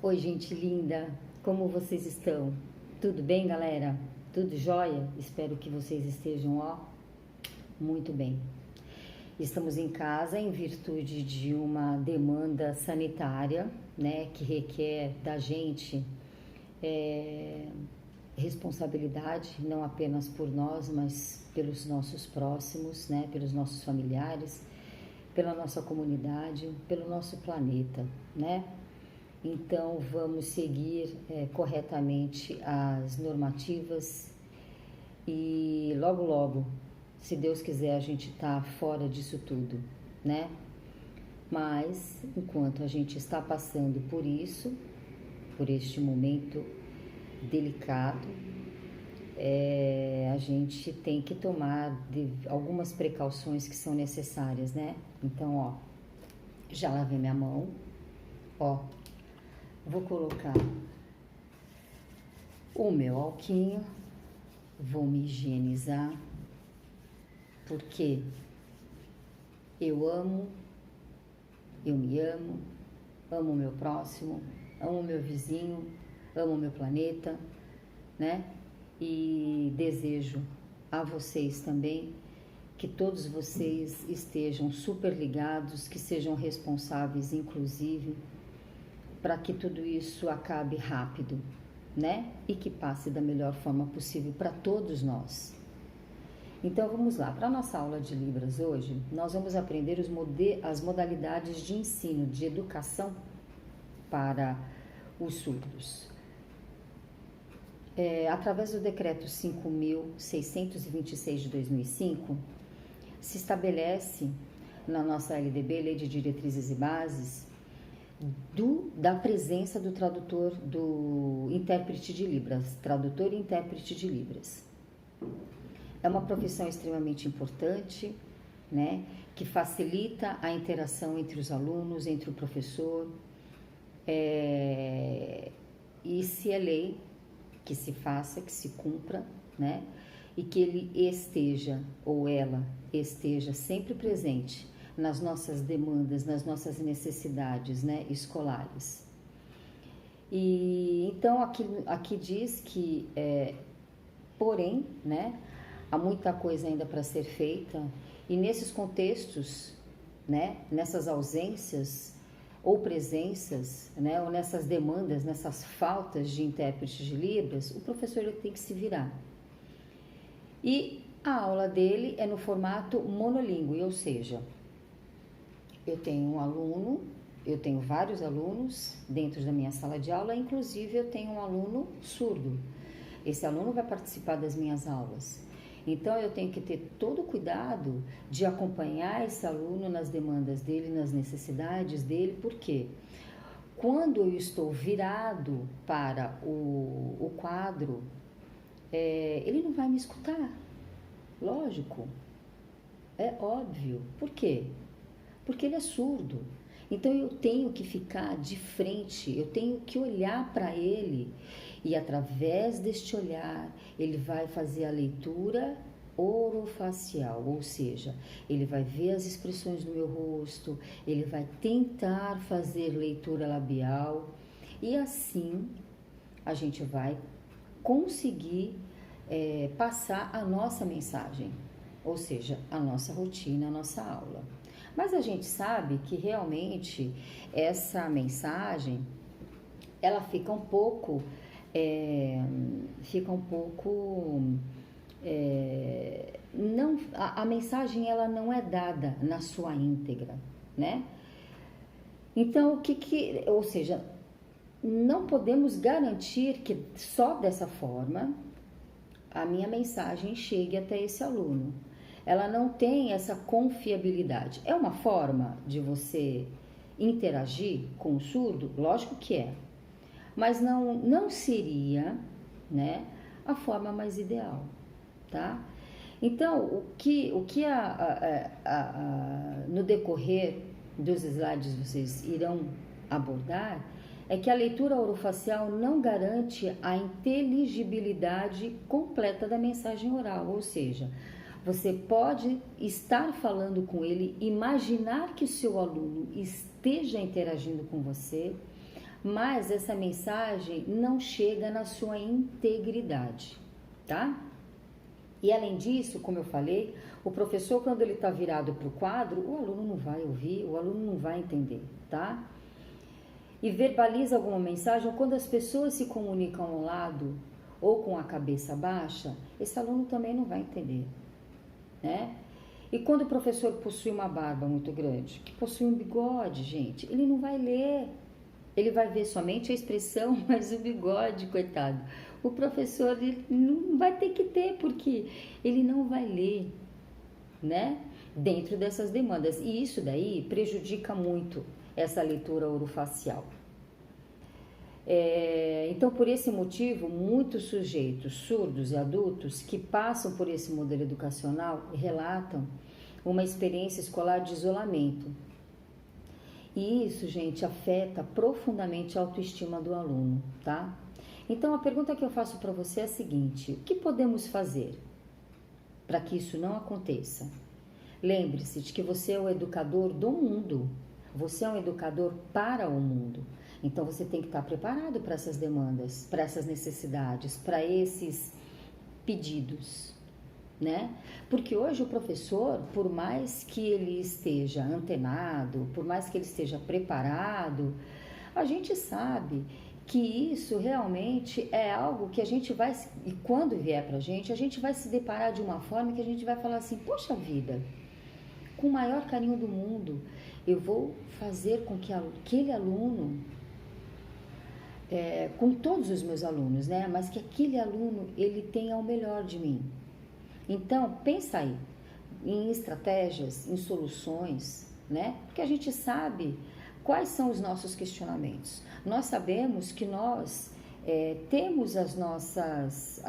Oi, gente linda, como vocês estão? Tudo bem, galera? Tudo jóia? Espero que vocês estejam, muito bem. Estamos em casa em virtude de uma demanda sanitária, né, que requer da gente é, responsabilidade, não apenas por nós, mas pelos nossos próximos, né, pelos nossos familiares, pela nossa comunidade, pelo nosso planeta, né? Então vamos seguir corretamente as normativas e logo logo, se Deus quiser, a gente tá fora disso tudo, né? Mas enquanto a gente está passando por isso, por este momento delicado, a gente tem que tomar algumas precauções que são necessárias, né? Então, já lavei minha mão, ó, vou colocar o meu alquinho, vou me higienizar, porque eu amo, eu me amo o meu próximo, amo o meu vizinho, amo o meu planeta, né? E desejo a vocês também que todos vocês estejam super ligados, que sejam responsáveis, inclusive, para que tudo isso acabe rápido, né? E que passe da melhor forma possível para todos nós. Então vamos lá, para a nossa aula de Libras hoje, nós vamos aprender as modalidades de ensino, de educação para os surdos. Através do decreto 5.626 de 2005, se estabelece na nossa LDB, Lei de Diretrizes e Bases, da presença do tradutor, do intérprete de Libras, tradutor e intérprete de Libras. É uma profissão extremamente importante, né, que facilita a interação entre os alunos, entre o professor, e se é lei, que se faça, que se cumpra, né, e que ele esteja, ou ela esteja sempre presente nas nossas demandas, nas nossas necessidades, né, escolares. E então aqui diz que, porém, né, há muita coisa ainda para ser feita, e nesses contextos, né, nessas ausências ou presenças, né, ou nessas demandas, nessas faltas de intérpretes de Libras, o professor ele tem que se virar. E a aula dele é no formato monolíngue, ou seja, eu tenho vários alunos dentro da minha sala de aula, inclusive eu tenho um aluno surdo. Esse aluno vai participar das minhas aulas. Então eu tenho que ter todo o cuidado de acompanhar esse aluno nas demandas dele, nas necessidades dele, porque quando eu estou virado para o quadro, ele não vai me escutar. Lógico, é óbvio. Por quê? Porque ele é surdo. Então eu tenho que ficar de frente, eu tenho que olhar para ele e através deste olhar ele vai fazer a leitura orofacial, ou seja, ele vai ver as expressões do meu rosto, ele vai tentar fazer leitura labial e assim a gente vai conseguir passar a nossa mensagem, ou seja, a nossa rotina, a nossa aula. Mas a gente sabe que realmente essa mensagem, ela fica um pouco, não, a mensagem ela não é dada na sua íntegra, né? Então, ou seja, não podemos garantir que só dessa forma a minha mensagem chegue até esse aluno. Ela não tem essa confiabilidade. É uma forma de você interagir com o surdo? Lógico que é. Mas não seria, né, a forma mais ideal, tá? Então, o que no decorrer dos slides vocês irão abordar é que a leitura orofacial não garante a inteligibilidade completa da mensagem oral, ou seja, você pode estar falando com ele, imaginar que o seu aluno esteja interagindo com você, mas essa mensagem não chega na sua integridade, tá? E além disso, como eu falei, o professor, quando ele está virado para o quadro, o aluno não vai ouvir, o aluno não vai entender, tá? E verbaliza alguma mensagem, ou quando as pessoas se comunicam ao lado ou com a cabeça baixa, esse aluno também não vai entender, né? E quando o professor possui uma barba muito grande, que possui um bigode, gente, ele não vai ler. Ele vai ver somente a expressão, mas o bigode, coitado. O professor ele não vai ter que ter, porque ele não vai ler, né? Dentro dessas demandas. E isso daí prejudica muito essa leitura orofacial. Então, por esse motivo, muitos sujeitos surdos e adultos que passam por esse modelo educacional relatam uma experiência escolar de isolamento. E isso, gente, afeta profundamente a autoestima do aluno, tá? Então, a pergunta que eu faço para você é a seguinte: o que podemos fazer para que isso não aconteça? Lembre-se de que você é o educador do mundo. Você é um educador para o mundo. Então, você tem que estar preparado para essas demandas, para essas necessidades, para esses pedidos, né? Porque hoje o professor, por mais que ele esteja antenado, por mais que ele esteja preparado, a gente sabe que isso realmente é algo que a gente vai, e quando vier pra gente, a gente vai se deparar de uma forma que a gente vai falar assim: poxa vida, com o maior carinho do mundo, eu vou fazer com que aquele aluno, com todos os meus alunos, né? Mas que aquele aluno, ele tenha o melhor de mim. Então, pensa aí em estratégias, em soluções, né? Porque a gente sabe quais são os nossos questionamentos. Nós sabemos que nós temos as nossas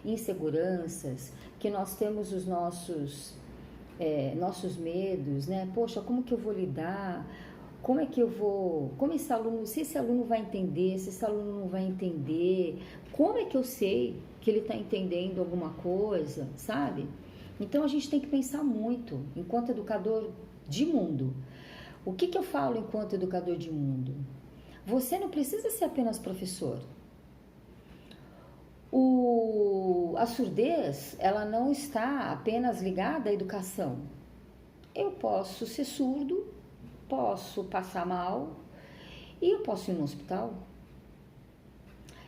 inseguranças, que nós temos os nossos medos, né? Poxa, como que eu vou lidar? Como é que eu vou... se esse aluno vai entender, se esse aluno não vai entender, como é que eu sei que ele está entendendo alguma coisa, sabe? Então, a gente tem que pensar muito, enquanto educador de mundo. O que eu falo enquanto educador de mundo? Você não precisa ser apenas professor. A surdez, ela não está apenas ligada à educação. Eu posso ser surdo, posso passar mal e eu posso ir no hospital.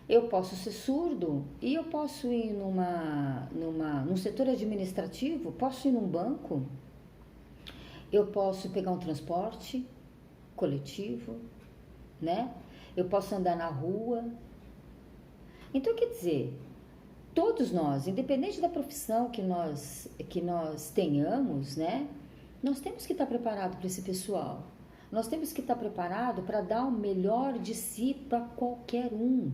Eu posso ser surdo e eu posso ir num setor administrativo, posso ir num banco, eu posso pegar um transporte coletivo, né? Eu posso andar na rua. Então, quer dizer, todos nós, independente da profissão que nós tenhamos, né? Nós temos que estar preparados para esse pessoal. Nós temos que estar preparados para dar o melhor de si para qualquer um,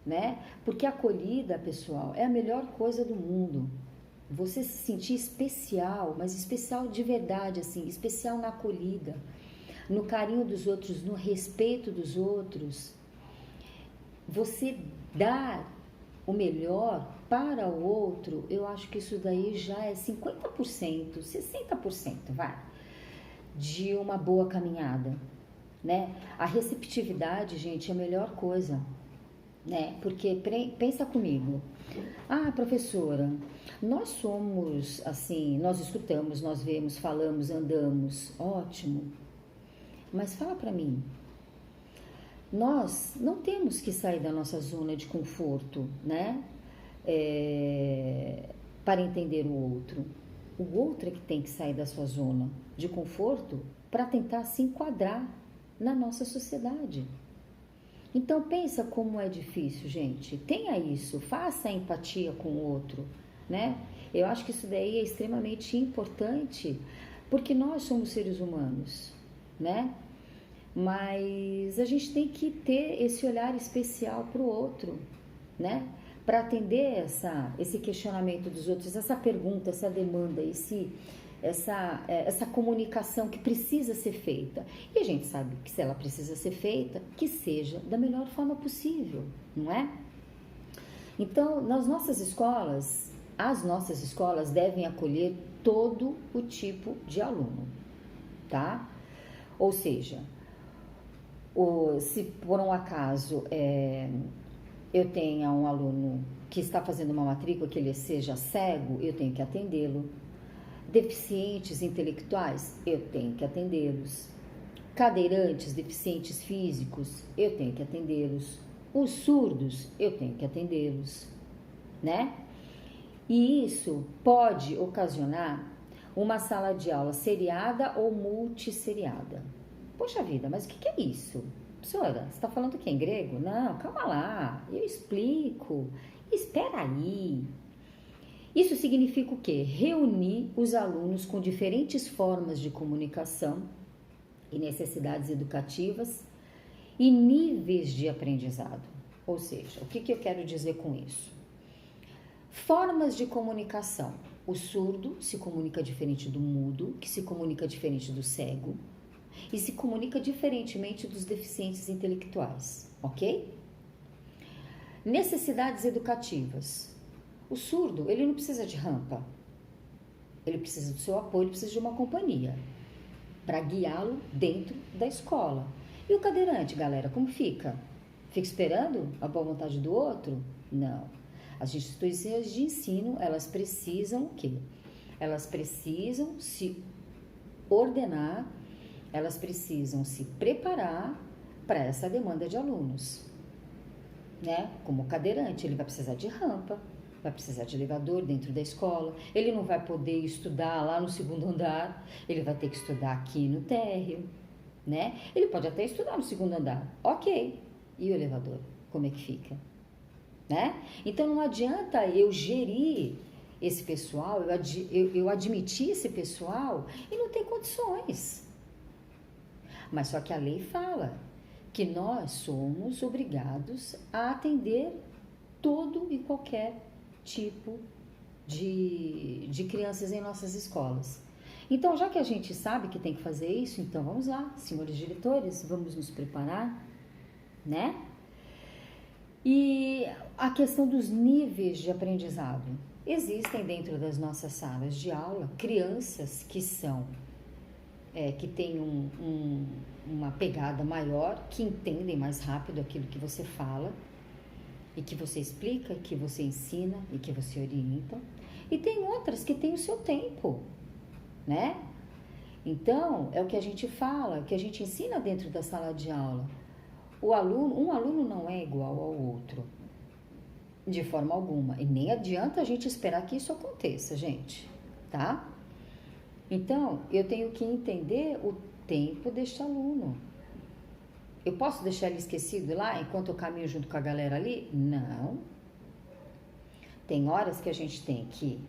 né? Porque a acolhida, pessoal, é a melhor coisa do mundo. Você se sentir especial, mas especial de verdade, assim, especial na acolhida, no carinho dos outros, no respeito dos outros. Você dar o melhor para o outro, eu acho que isso daí já é 50%, 60%, vai, de uma boa caminhada, né? A receptividade, gente, é a melhor coisa, né? Porque pensa comigo, professora, nós somos assim, nós escutamos, nós vemos, falamos, andamos, ótimo, mas fala para mim, nós não temos que sair da nossa zona de conforto, né? Para entender o outro. O outro é que tem que sair da sua zona de conforto para tentar se enquadrar na nossa sociedade. Então, pensa como é difícil, gente. Tenha isso, faça a empatia com o outro, né? Eu acho que isso daí é extremamente importante, porque nós somos seres humanos, né? Mas a gente tem que ter esse olhar especial para o outro, né? Para atender esse questionamento dos outros, essa pergunta, essa demanda, essa comunicação que precisa ser feita. E a gente sabe que se ela precisa ser feita, que seja da melhor forma possível, não é? Então, as nossas escolas devem acolher todo o tipo de aluno, tá? Ou seja, Ou se por um acaso eu tenha um aluno que está fazendo uma matrícula que ele seja cego, eu tenho que atendê-lo. Deficientes intelectuais, eu tenho que atendê-los. Cadeirantes, deficientes físicos, eu tenho que atendê-los. Os surdos, eu tenho que atendê-los, né? E isso pode ocasionar uma sala de aula seriada ou multisseriada. Poxa vida, mas o que é isso? Professora, você está falando que é em grego? Não, calma lá, eu explico. Espera aí. Isso significa o quê? Reunir os alunos com diferentes formas de comunicação e necessidades educativas e níveis de aprendizado. Ou seja, o que eu quero dizer com isso? Formas de comunicação. O surdo se comunica diferente do mudo, que se comunica diferente do cego e se comunica diferentemente dos deficientes intelectuais, ok? Necessidades educativas. O surdo, ele não precisa de rampa, ele precisa do seu apoio, ele precisa de uma companhia para guiá-lo dentro da escola. E o cadeirante, galera, como fica? Fica esperando a boa vontade do outro? Não. As instituições de ensino, elas precisam o quê? Elas precisam se ordenar, elas precisam se preparar para essa demanda de alunos, né? Como o cadeirante, ele vai precisar de rampa, vai precisar de elevador dentro da escola, ele não vai poder estudar lá no segundo andar, ele vai ter que estudar aqui no térreo, né? Ele pode até estudar no segundo andar, ok. E o elevador, como é que fica? Né? Então não adianta eu gerir esse pessoal, eu admitir esse pessoal e não ter condições. Mas só que a lei fala que nós somos obrigados a atender todo e qualquer tipo de crianças em nossas escolas. Então, já que a gente sabe que tem que fazer isso, então vamos lá, senhores diretores, vamos nos preparar, né? E a questão dos níveis de aprendizado. Existem dentro das nossas salas de aula crianças que são, que têm uma pegada maior, que entendem mais rápido aquilo que você fala, e que você explica, que você ensina e que você orienta. E tem outras que têm o seu tempo, né? Então, é o que a gente fala, que a gente ensina dentro da sala de aula. Um aluno não é igual ao outro, de forma alguma. E nem adianta a gente esperar que isso aconteça, gente, tá? Então, eu tenho que entender o tempo deste aluno. Eu posso deixar ele esquecido lá enquanto eu caminho junto com a galera ali? Não. Tem horas que a gente tem que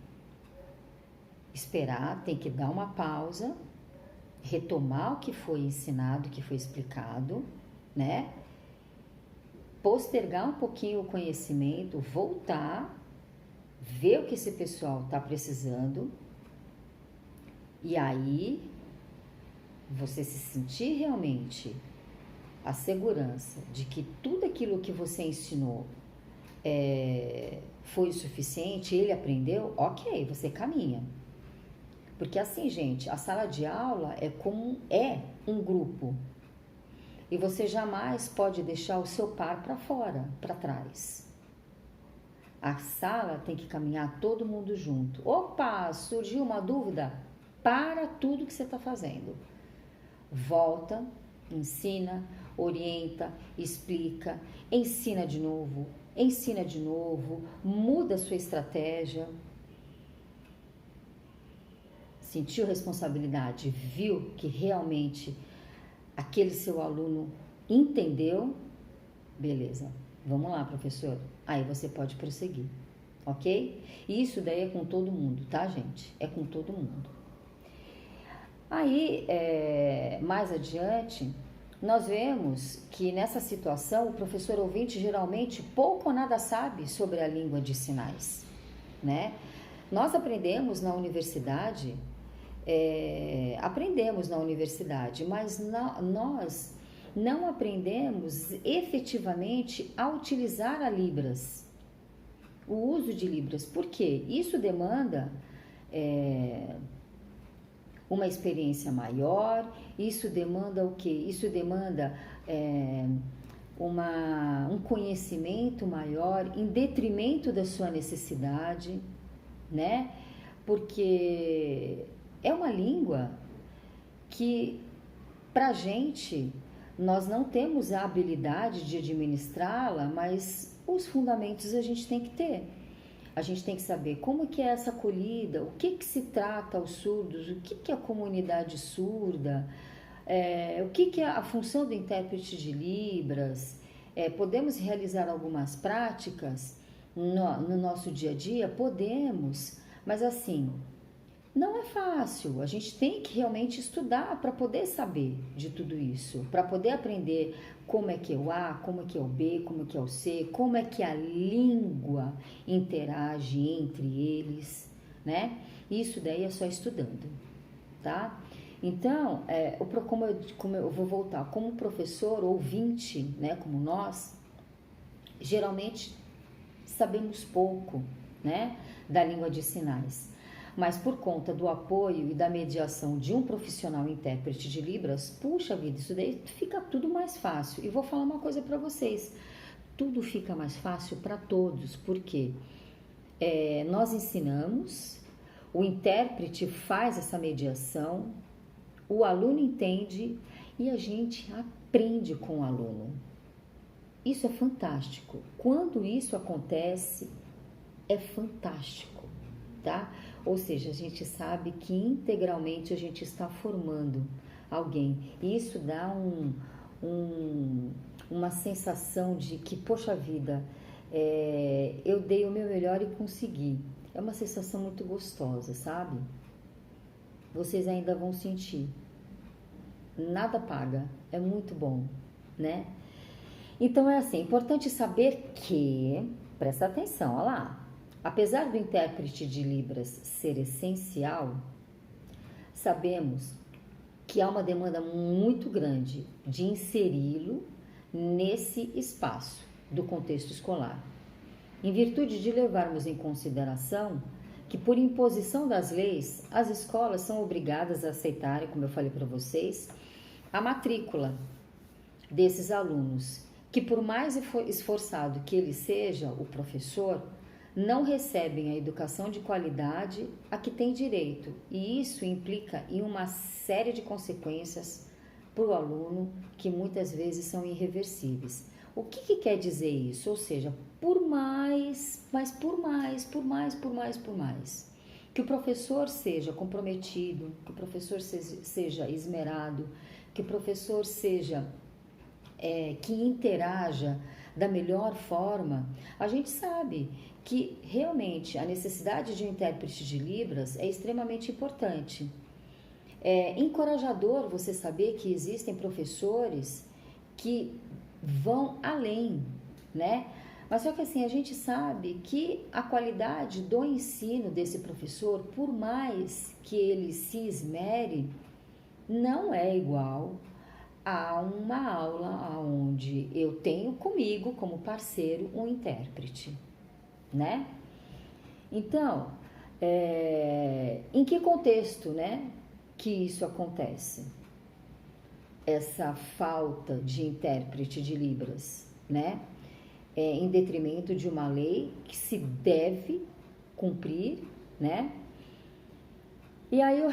esperar, tem que dar uma pausa, retomar o que foi ensinado, o que foi explicado, né? Postergar um pouquinho o conhecimento, voltar, ver o que esse pessoal está precisando e aí você se sentir realmente a segurança de que tudo aquilo que você ensinou foi o suficiente, ele aprendeu, ok, você caminha. Porque assim, gente, a sala de aula é um grupo. E você jamais pode deixar o seu par para fora, para trás. A sala tem que caminhar todo mundo junto. Opa, surgiu uma dúvida? Para tudo que você está fazendo. Volta, ensina, orienta, explica, ensina de novo, muda a sua estratégia. Sentiu responsabilidade, viu que realmente aquele seu aluno entendeu? Beleza, vamos lá, professor. Aí você pode prosseguir, ok? Isso daí é com todo mundo, tá, gente? É com todo mundo. Aí, mais adiante, nós vemos que nessa situação o professor ouvinte geralmente pouco ou nada sabe sobre a língua de sinais, né? Nós aprendemos na universidade, mas nós não aprendemos efetivamente a utilizar a Libras, o uso de Libras. Por quê? Isso demanda uma experiência maior, isso demanda o quê? Isso demanda um conhecimento maior em detrimento da sua necessidade, né? Porque é uma língua que, pra gente, nós não temos a habilidade de administrá-la, mas os fundamentos a gente tem que ter. A gente tem que saber como que é essa acolhida, o que se trata aos surdos, o que é a comunidade surda, o que é a função do intérprete de Libras. Podemos realizar algumas práticas no nosso dia a dia? Podemos, mas assim, não é fácil. A gente tem que realmente estudar para poder saber de tudo isso, para poder aprender como é que é o A, como é que é o B, como é que é o C, como é que a língua interage entre eles, né? Isso daí é só estudando, tá? Então, como eu vou voltar, como professor ouvinte, né, como nós, geralmente sabemos pouco, né, da língua de sinais. Mas por conta do apoio e da mediação de um profissional intérprete de Libras, puxa vida, isso daí fica tudo mais fácil. E vou falar uma coisa para vocês, tudo fica mais fácil para todos, porque nós ensinamos, o intérprete faz essa mediação, o aluno entende e a gente aprende com o aluno. Isso é fantástico. Quando isso acontece, é fantástico, tá? Ou seja, a gente sabe que integralmente a gente está formando alguém. E isso dá uma sensação de que, poxa vida, eu dei o meu melhor e consegui. É uma sensação muito gostosa, sabe? Vocês ainda vão sentir. Nada paga. É muito bom, né? Então é assim, é importante saber que, presta atenção, olha lá. Apesar do intérprete de Libras ser essencial, sabemos que há uma demanda muito grande de inseri-lo nesse espaço do contexto escolar, em virtude de levarmos em consideração que, por imposição das leis, as escolas são obrigadas a aceitarem, como eu falei para vocês, a matrícula desses alunos, que por mais esforçado que ele seja, o professor, não recebem a educação de qualidade a que tem direito, e isso implica em uma série de consequências para o aluno que muitas vezes são irreversíveis. O que quer dizer isso? Ou seja, por mais que o professor seja comprometido, que o professor seja esmerado, que o professor seja que interaja da melhor forma, a gente sabe que realmente a necessidade de um intérprete de Libras é extremamente importante. É encorajador você saber que existem professores que vão além, né? Mas só que assim, a gente sabe que a qualidade do ensino desse professor, por mais que ele se esmere, não é igual a uma aula onde eu tenho comigo como parceiro um intérprete, né? Então, em que contexto, né, que isso acontece? Essa falta de intérprete de Libras, né? Em detrimento de uma lei que se deve cumprir, né? E aí eu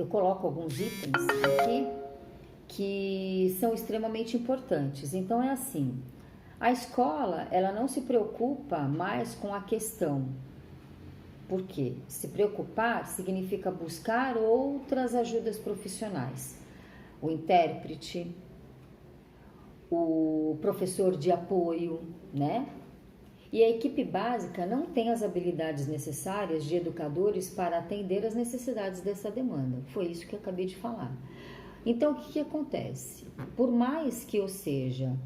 coloco alguns itens aqui que são extremamente importantes. Então é assim, a escola, ela não se preocupa mais com a questão. Por quê? Se preocupar significa buscar outras ajudas profissionais. O intérprete, o professor de apoio, né? E a equipe básica não tem as habilidades necessárias de educadores para atender às necessidades dessa demanda. Foi isso que eu acabei de falar. Então, o que acontece? Por mais que eu seja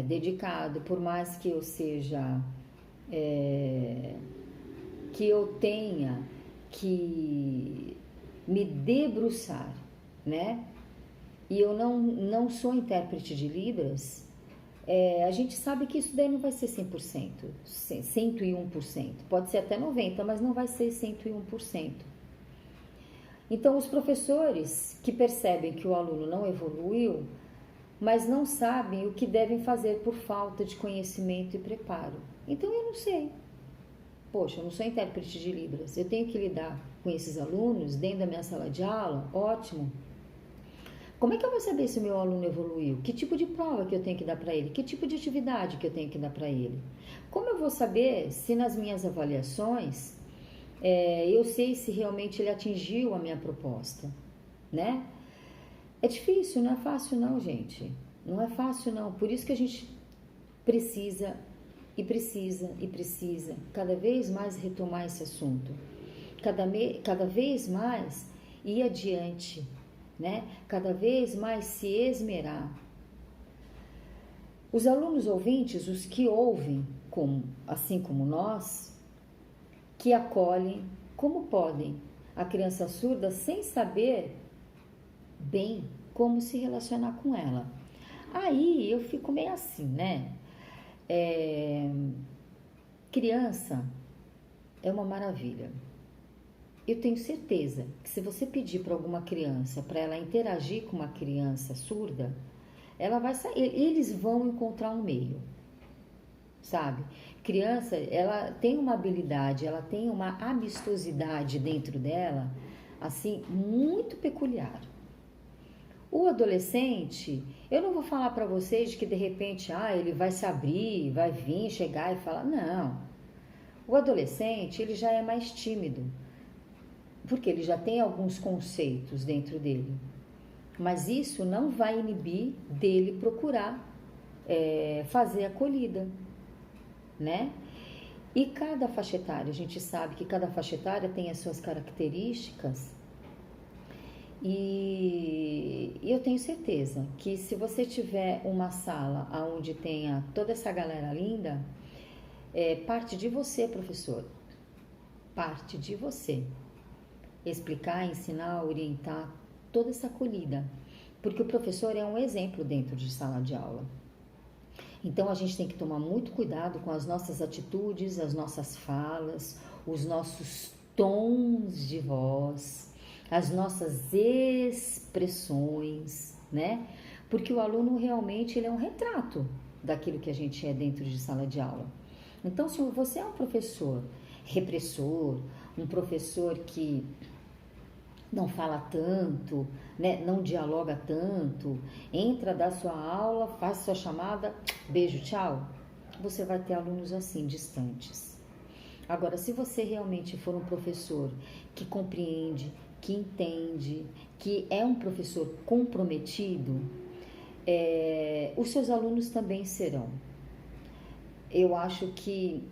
dedicado, por mais que eu seja... que eu tenha que me debruçar, né? E eu não sou intérprete de Libras, a gente sabe que isso daí não vai ser 100%, 101%. Pode ser até 90%, mas não vai ser 101%, Então, os professores que percebem que o aluno não evoluiu, mas não sabem o que devem fazer por falta de conhecimento e preparo. Então, eu não sei. Poxa, eu não sou intérprete de Libras, eu tenho que lidar com esses alunos dentro da minha sala de aula? Ótimo. Como é que eu vou saber se o meu aluno evoluiu? Que tipo de prova que eu tenho que dar para ele? Que tipo de atividade que eu tenho que dar para ele? Como eu vou saber se nas minhas avaliações eu sei se realmente ele atingiu a minha proposta, né? É difícil, não é fácil não, gente. Não é fácil não. Por isso que a gente precisa cada vez mais retomar esse assunto. Cada vez mais ir adiante, né? Cada vez mais se esmerar. Os alunos ouvintes, os que ouvem, assim como nós, que acolhem como podem a criança surda sem saber bem como se relacionar com ela. Aí eu fico meio assim, né? Criança é uma maravilha. Eu tenho certeza que se você pedir para alguma criança, para ela interagir com uma criança surda, ela vai sair, eles vão encontrar um meio, sabe? Criança, ela tem uma habilidade, ela tem uma amistosidade dentro dela, assim, muito peculiar. O adolescente, eu não vou falar para vocês de que de repente, ele vai se abrir, vai vir, chegar e falar, não. O adolescente, ele já é mais tímido, porque ele já tem alguns conceitos dentro dele. Mas isso não vai inibir dele procurar fazer acolhida, né? E cada faixa etária, a gente sabe que cada faixa etária tem as suas características. E eu tenho certeza que se você tiver uma sala onde tenha toda essa galera linda, parte de você, professor. Parte de você. Explicar, ensinar, orientar toda essa acolhida. Porque o professor é um exemplo dentro de sala de aula. Então a gente tem que tomar muito cuidado com as nossas atitudes, as nossas falas, os nossos tons de voz, as nossas expressões, né? Porque o aluno realmente ele é um retrato daquilo que a gente é dentro de sala de aula. Então, se você é um professor repressor, um professor que não fala tanto, né? Não dialoga tanto, entra da sua aula, faz sua chamada, beijo, tchau, você vai ter alunos assim, distantes. Agora, se você realmente for um professor que compreende, que entende, que é um professor comprometido, os seus alunos também serão. Eu acho que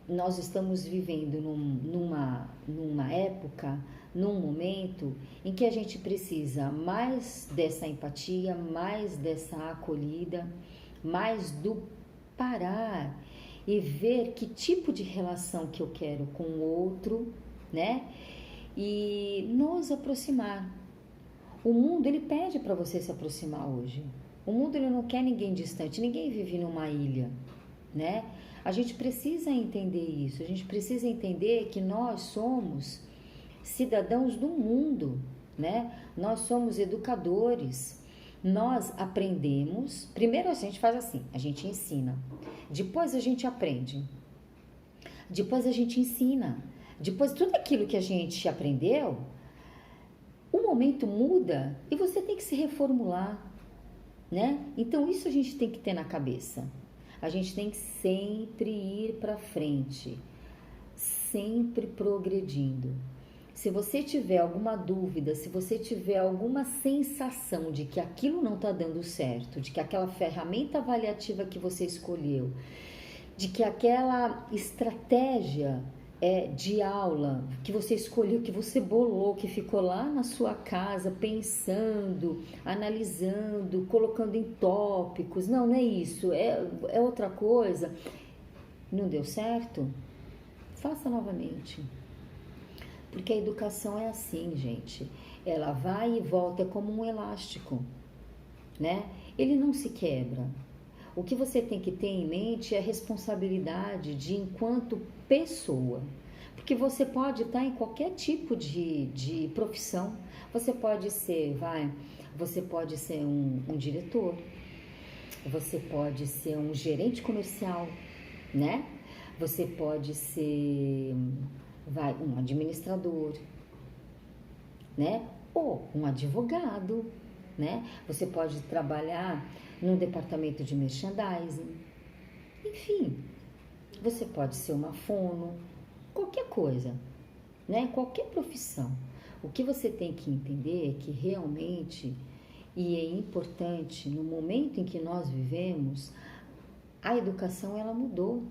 nós estamos vivendo numa época, num momento em que a gente precisa mais dessa empatia, mais dessa acolhida, mais do parar e ver que tipo de relação que eu quero com o outro, né? E nos aproximar. O mundo, ele pede para você se aproximar hoje. O mundo, ele não quer ninguém distante, ninguém vive numa ilha, né? A gente precisa entender isso, a gente precisa entender que nós somos cidadãos do mundo, né? Nós somos educadores, nós aprendemos. Primeiro a gente faz assim, a gente ensina, depois a gente aprende, depois a gente ensina, depois tudo aquilo que a gente aprendeu, o momento muda e você tem que se reformular, né? Então isso a gente tem que ter na cabeça. A gente tem que sempre ir para frente, sempre progredindo. Se você tiver alguma dúvida, se você tiver alguma sensação de que aquilo não está dando certo, de que aquela ferramenta avaliativa que você escolheu, de que aquela estratégia de aula que você escolheu, que você bolou, que ficou lá na sua casa pensando, analisando, colocando em tópicos, não é isso, é outra coisa, não deu certo, faça novamente. Porque a educação é assim, gente, ela vai e volta como um elástico, né? Ele não se quebra. O que você tem que ter em mente é a responsabilidade de enquanto pessoa. Porque você pode estar em qualquer tipo de profissão. Você pode ser, você pode ser um diretor, você pode ser um gerente comercial, né? Você pode ser, um administrador, né? Ou um advogado, né? Você pode trabalhar num departamento de merchandising. Enfim, você pode ser uma fono, qualquer coisa, né? Qualquer profissão. O que você tem que entender é que realmente, e é importante, no momento em que nós vivemos, a educação ela mudou.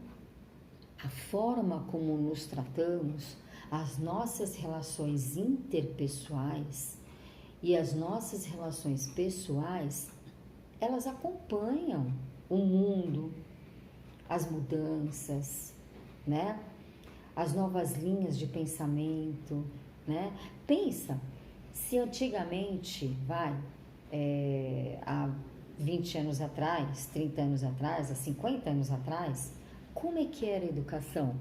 A forma como nos tratamos, as nossas relações interpessoais e as nossas relações pessoais, elas acompanham o mundo, as mudanças, né? As novas linhas de pensamento, né? Pensa, se antigamente, há 20 anos atrás, 30 anos atrás, há 50 anos atrás, como é que era a educação?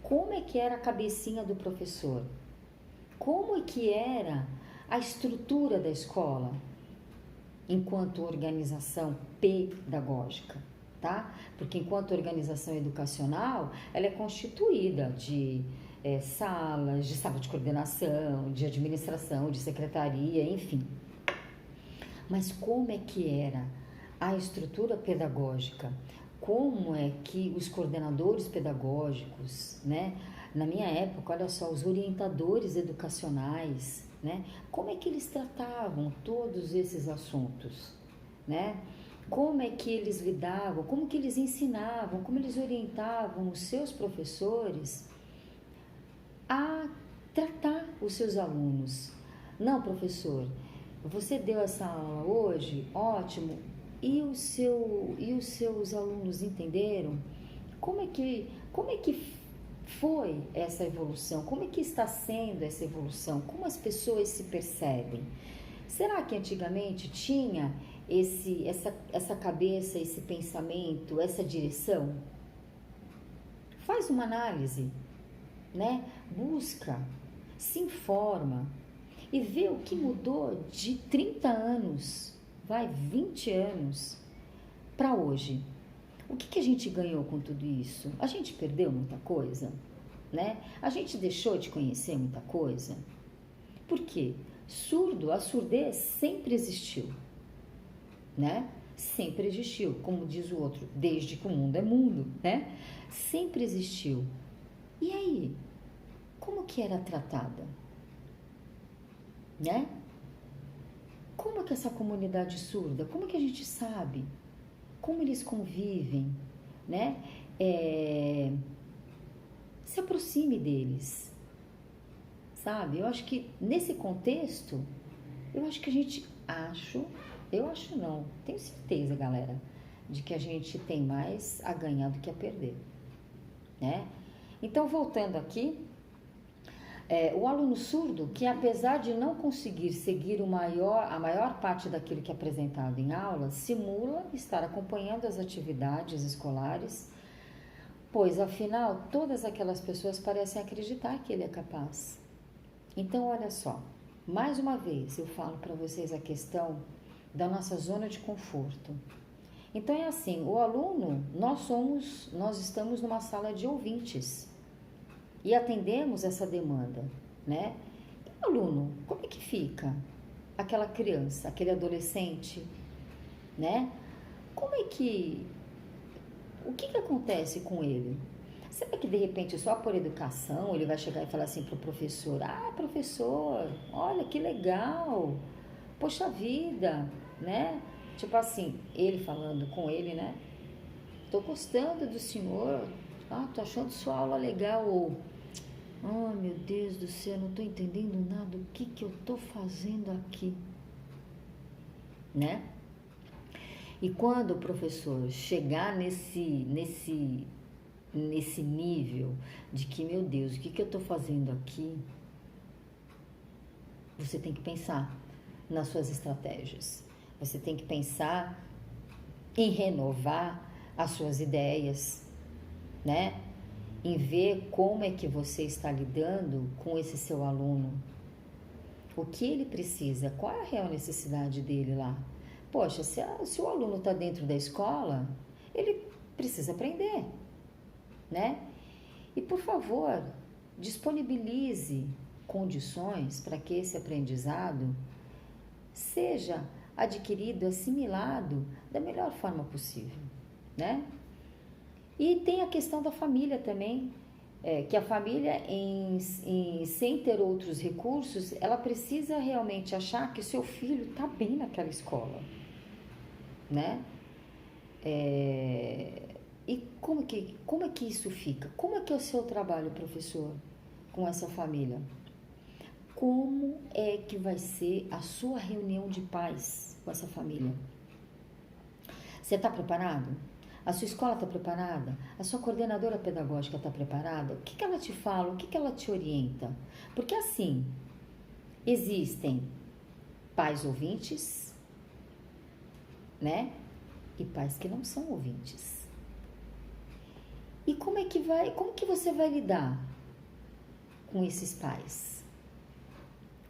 Como é que era a cabecinha do professor? Como é que era a estrutura da escola enquanto organização pedagógica, tá? Porque enquanto organização educacional, ela é constituída de salas, de sala de coordenação, de administração, de secretaria, enfim. Mas como é que era a estrutura pedagógica? Como é que os coordenadores pedagógicos, né? Na minha época, olha só, os orientadores educacionais, né? Como é que eles tratavam todos esses assuntos, né? Como é que eles lidavam, como que eles ensinavam, como eles orientavam os seus professores a tratar os seus alunos. Não, professor, você deu essa aula hoje, ótimo, e os seus alunos entenderam? Como é que foi essa evolução? Como é que está sendo essa evolução? Como as pessoas se percebem? Será que antigamente tinha essa cabeça, esse pensamento, essa direção? Faz uma análise, né? Busca, se informa e vê o que mudou de 30 anos, 20 anos para hoje. O que a gente ganhou com tudo isso? A gente perdeu muita coisa, né? A gente deixou de conhecer muita coisa. Por quê? A surdez sempre existiu, né? Sempre existiu, como diz o outro, desde que o mundo é mundo, né? Sempre existiu. E aí, como que era tratada, né? Como que essa comunidade surda, como que a gente sabe? Como eles convivem, né? Se aproxime deles, sabe? Eu acho que nesse contexto, tenho certeza, galera, de que a gente tem mais a ganhar do que a perder, né? Então, voltando aqui, o aluno surdo, que apesar de não conseguir seguir a maior parte daquilo que é apresentado em aula, simula estar acompanhando as atividades escolares, pois afinal todas aquelas pessoas parecem acreditar que ele é capaz. Então, olha só, mais uma vez eu falo para vocês a questão da nossa zona de conforto. Então é assim, o aluno, nós estamos numa sala de ouvintes e atendemos essa demanda, né? E o aluno, como é que fica? Aquela criança, aquele adolescente, né? O que acontece com ele? Será que de repente só por educação ele vai chegar e falar assim pro professor: ah, professor, olha que legal, poxa vida, né? Tipo assim, ele falando com ele, né? Tô gostando do senhor, tô achando sua aula legal, ou oh, meu Deus do céu, não tô entendendo nada, o que eu tô fazendo aqui, né? E quando o professor chegar nesse nível de que, meu Deus, o que eu tô fazendo aqui, você tem que pensar nas suas estratégias. Você tem que pensar em renovar as suas ideias, né? em ver como é que você está lidando com esse seu aluno. O que ele precisa? Qual é a real necessidade dele lá? Poxa, se o aluno está dentro da escola, ele precisa aprender, né? E, por favor, disponibilize condições para que esse aprendizado seja adquirido, assimilado da melhor forma possível, né? E tem a questão da família também, que a família, sem ter outros recursos, ela precisa realmente achar que o seu filho está bem naquela escola, né? E como é que isso fica? Como é que é o seu trabalho, professor, com essa família? Como é que vai ser a sua reunião de pais com essa família? Você está preparado? A sua escola está preparada? A sua coordenadora pedagógica está preparada? O que ela te fala? O que ela te orienta? Porque assim, existem pais ouvintes, né? E pais que não são ouvintes. E como que você vai lidar com esses pais?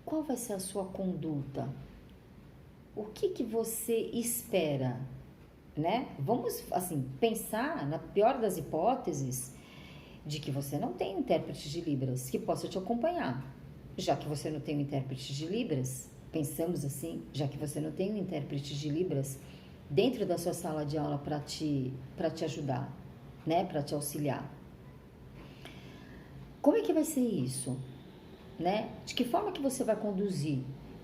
Qual vai ser a sua conduta? O que você espera? Né? Vamos, assim, pensar na pior das hipóteses de que você não tem um intérprete de Libras que possa te acompanhar. Já que você não tem um intérprete de Libras, pensamos assim, já que você não tem um intérprete de Libras dentro da sua sala de aula para te ajudar, né? Para te auxiliar. Como é que vai ser isso? Né? De que forma que você vai conduzir?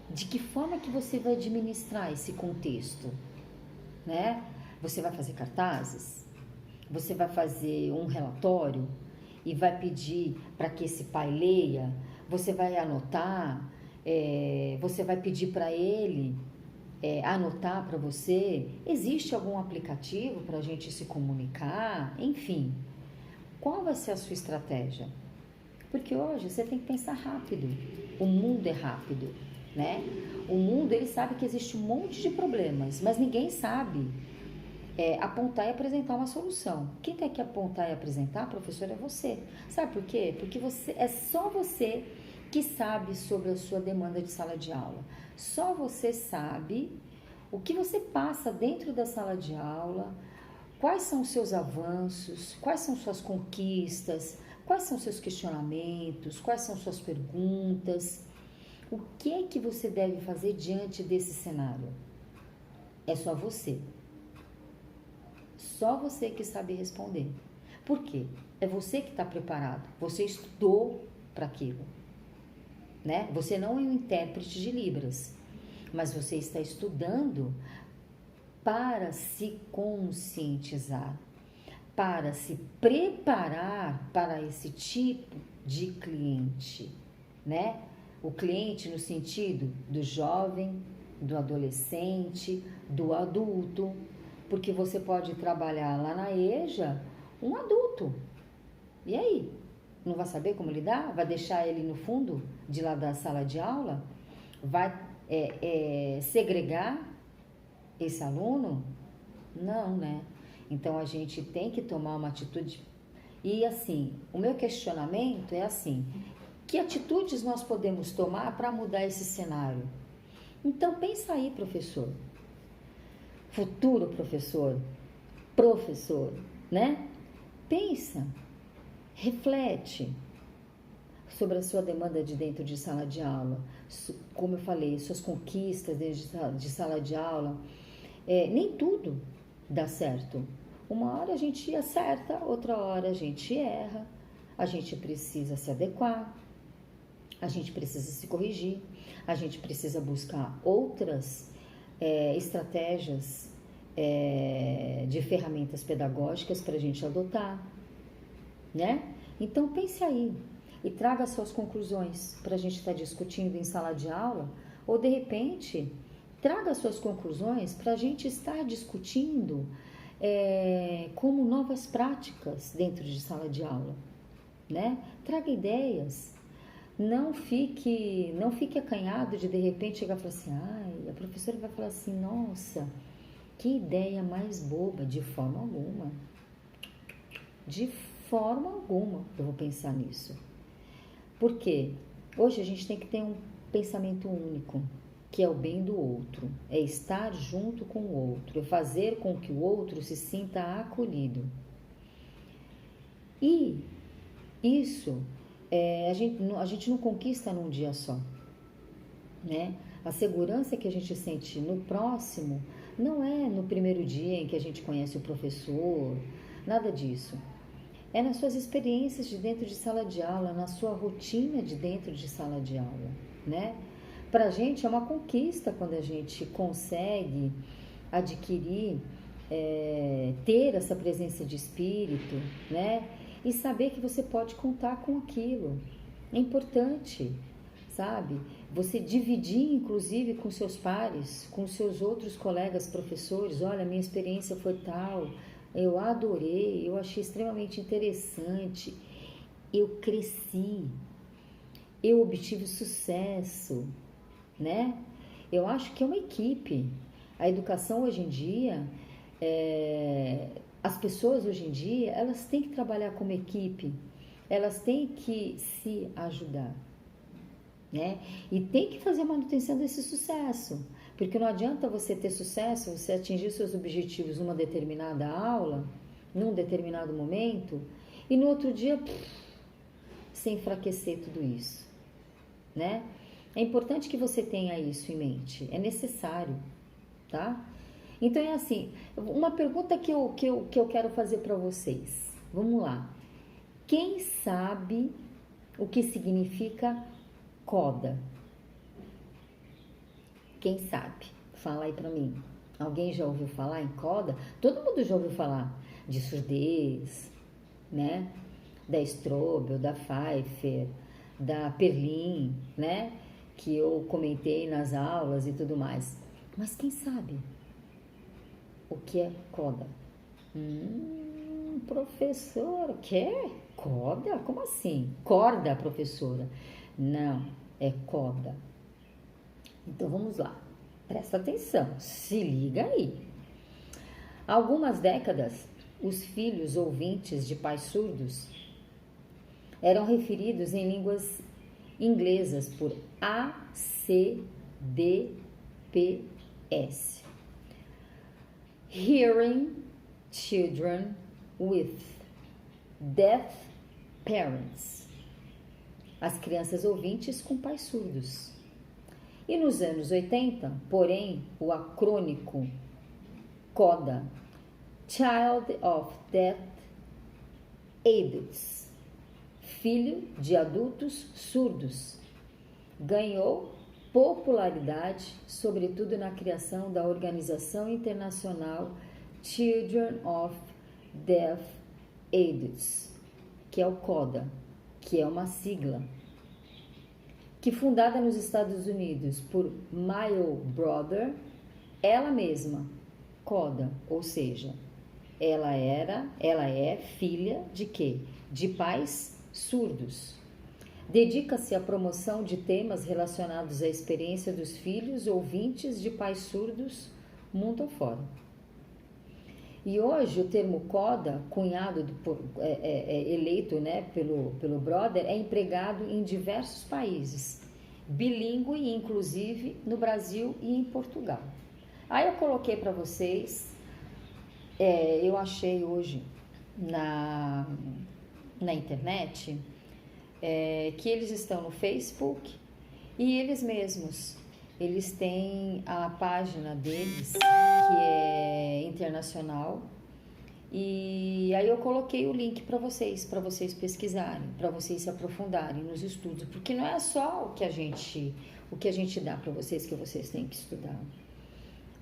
De que forma que você vai administrar esse contexto? Né? Você vai fazer cartazes? Você vai fazer um relatório e vai pedir para que esse pai leia? Você vai anotar? Você vai pedir para ele anotar para você? Existe algum aplicativo para a gente se comunicar? Enfim, qual vai ser a sua estratégia? Porque hoje você tem que pensar rápido. O mundo é rápido, né? O mundo, ele sabe que existe um monte de problemas, mas ninguém sabe apontar e apresentar uma solução. Quem tem que apontar e apresentar, professor, é você. Sabe por quê? Porque é só você que sabe sobre a sua demanda de sala de aula. Só você sabe o que você passa dentro da sala de aula, quais são os seus avanços, quais são suas conquistas, quais são seus questionamentos, quais são suas perguntas. O que é que você deve fazer diante desse cenário? É só você. Só você que sabe responder. Por quê? É você que está preparado. Você estudou para aquilo, né? Você não é um intérprete de Libras, mas você está estudando para se conscientizar, para se preparar para esse tipo de cliente, né? O cliente no sentido do jovem, do adolescente, do adulto, porque você pode trabalhar lá na EJA um adulto. E aí? Não vai saber como lidar? Vai deixar ele no fundo de lá da sala de aula? Vai segregar esse aluno? Não, né? Então a gente tem que tomar uma atitude. E assim, o meu questionamento é assim: que atitudes nós podemos tomar para mudar esse cenário? Então pensa aí, professor. Futuro professor, né? Pensa, reflete sobre a sua demanda de dentro de sala de aula. Como eu falei, suas conquistas de sala de aula. Nem tudo dá certo. Uma hora a gente acerta, outra hora a gente erra. A gente precisa se adequar, a gente precisa se corrigir, a gente precisa buscar outras estratégias de ferramentas pedagógicas para a gente adotar, né? Então pense aí e traga suas conclusões para a gente estar discutindo em sala de aula, ou de repente traga suas conclusões para a gente estar discutindo como novas práticas dentro de sala de aula, né? Traga ideias. Não fique acanhado de repente chegar e falar assim, a professora vai falar assim, nossa, que ideia mais boba. De forma alguma. De forma alguma eu vou pensar nisso. Por quê? Hoje a gente tem que ter um pensamento único, que é o bem do outro, é estar junto com o outro, é fazer com que o outro se sinta acolhido. E isso a gente não conquista num dia só, né? A segurança que a gente sente no próximo não é no primeiro dia em que a gente conhece o professor, nada disso. É nas suas experiências de dentro de sala de aula, na sua rotina de dentro de sala de aula, né? Pra gente é uma conquista quando a gente consegue adquirir, ter essa presença de espírito, né? E saber que você pode contar com aquilo. É importante, sabe? Você dividir, inclusive, com seus pares, com seus outros colegas professores. Olha, minha experiência foi tal, eu adorei, eu achei extremamente interessante, eu cresci, eu obtive sucesso, né? Eu acho que é uma equipe. A educação hoje em dia, as pessoas hoje em dia, elas têm que trabalhar como equipe, elas têm que se ajudar, né? E tem que fazer a manutenção desse sucesso, porque não adianta você ter sucesso, você atingir seus objetivos numa determinada aula, num determinado momento, e no outro dia, se enfraquecer tudo isso, né? É importante que você tenha isso em mente, é necessário, tá? Então é assim, uma pergunta que eu quero fazer para vocês. Vamos lá. Quem sabe o que significa coda? Quem sabe? Fala aí para mim. Alguém já ouviu falar em coda? Todo mundo já ouviu falar de surdez, né? Da Strobel, da Pfeiffer, da Perlin, né? Que eu comentei nas aulas e tudo mais. Mas quem sabe o que é coda? Professor, o que é? Coda? Como assim? Corda, professora? Não, é coda. Então vamos lá, presta atenção, se liga aí. Há algumas décadas, os filhos ouvintes de pais surdos eram referidos em línguas inglesas por ACDPS. Hearing Children with Deaf Parents. As crianças ouvintes com pais surdos. E nos anos 80, porém, o acrônico CODA, Child of Deaf Adults, filho de adultos surdos, ganhou popularidade, sobretudo na criação da Organização Internacional Children of Deaf Adults, que é o CODA, que é uma sigla, que fundada nos Estados Unidos por Mayo Brother, ela mesma, CODA, ou seja, ela é filha de quê? De pais surdos. Dedica-se à promoção de temas relacionados à experiência dos filhos ouvintes de pais surdos mundo afora. E hoje o termo CODA, cunhado eleito, né, pelo Brother, é empregado em diversos países, bilíngue, inclusive no Brasil e em Portugal. Aí eu coloquei para vocês, eu achei hoje na internet, que eles estão no Facebook e eles mesmos. Eles têm a página deles, que é internacional, e aí eu coloquei o link para vocês pesquisarem, para vocês se aprofundarem nos estudos, porque não é só o que a gente dá para vocês que vocês têm que estudar.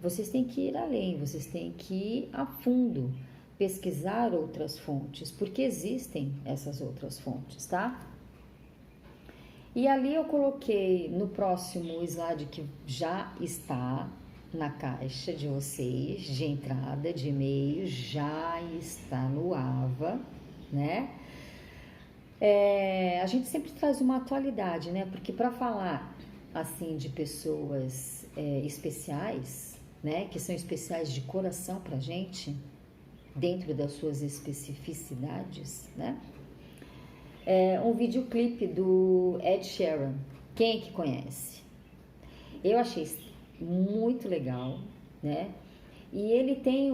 Vocês têm que ir além, vocês têm que ir a fundo, pesquisar outras fontes, porque existem essas outras fontes, tá? E ali eu coloquei no próximo slide, que já está na caixa de vocês, de entrada de e-mail, já está no AVA, né? A gente sempre traz uma atualidade, né? Porque para falar, assim, de pessoas especiais, né? Que são especiais de coração pra gente, dentro das suas especificidades, né? É um videoclipe do Ed Sheeran. Quem é que conhece? Eu achei muito legal, né? E ele tem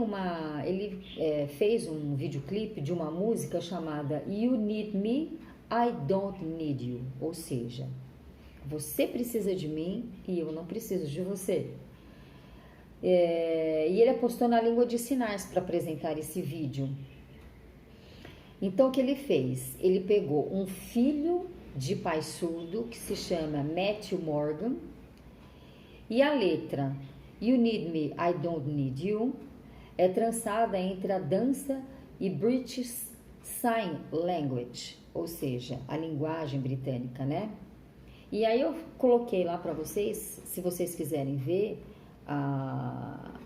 fez um videoclipe de uma música chamada You Need Me, I Don't Need You, ou seja, você precisa de mim e eu não preciso de você. E ele apostou na língua de sinais para apresentar esse vídeo. Então o que ele fez? Ele pegou um filho de pai surdo que se chama Matthew Morgan, e a letra You Need Me, I Don't Need You é trançada entre a dança e British Sign Language, ou seja, a linguagem britânica, né? E aí eu coloquei lá para vocês, se vocês quiserem ver a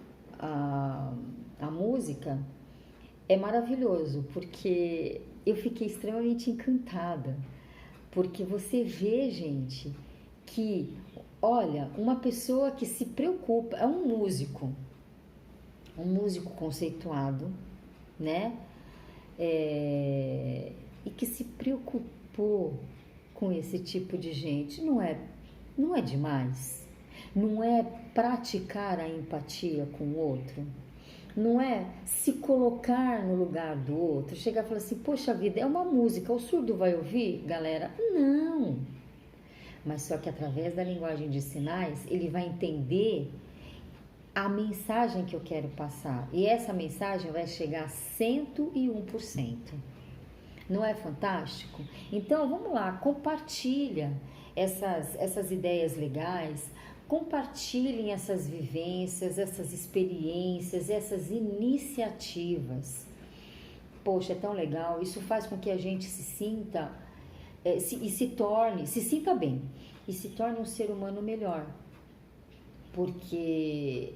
música, é maravilhoso, porque eu fiquei extremamente encantada, porque você vê, gente, que, olha, uma pessoa que se preocupa, é um músico conceituado, né? E que se preocupou com esse tipo de gente, não é demais? Não é praticar a empatia com o outro? Não é se colocar no lugar do outro, chegar e falar assim, poxa vida, é uma música, o surdo vai ouvir, galera? Não! Mas só que através da linguagem de sinais, ele vai entender a mensagem que eu quero passar. E essa mensagem vai chegar a 101%. Não é fantástico? Então, vamos lá, compartilha essas ideias legais, compartilhem essas vivências, essas experiências, essas iniciativas. Poxa, é tão legal, isso faz com que a gente se sinta se sinta bem e se torne um ser humano melhor, porque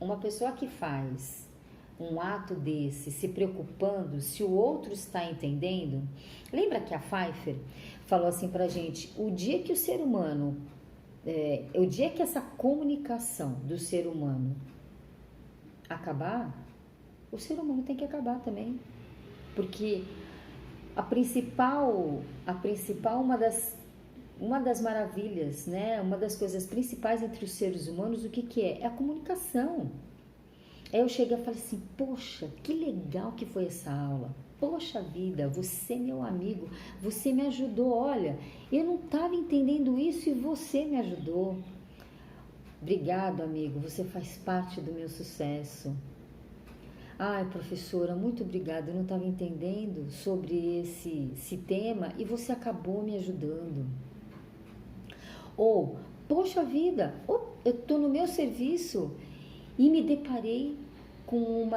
uma pessoa que faz um ato desse, se preocupando se o outro está entendendo, lembra que a Pfeiffer falou assim pra gente, o dia que o ser humano, o dia que essa comunicação do ser humano acabar, o ser humano tem que acabar também, porque uma das maravilhas, né? Uma das coisas principais entre os seres humanos, o que é? É a comunicação. Aí eu cheguei e falei assim, poxa, que legal que foi essa aula. Poxa vida, você, meu amigo, você me ajudou. Olha, eu não estava entendendo isso e você me ajudou. Obrigado, amigo, você faz parte do meu sucesso. Ai, professora, muito obrigada, eu não estava entendendo sobre esse tema e você acabou me ajudando. Ou, poxa vida, eu estou no meu serviço e me deparei com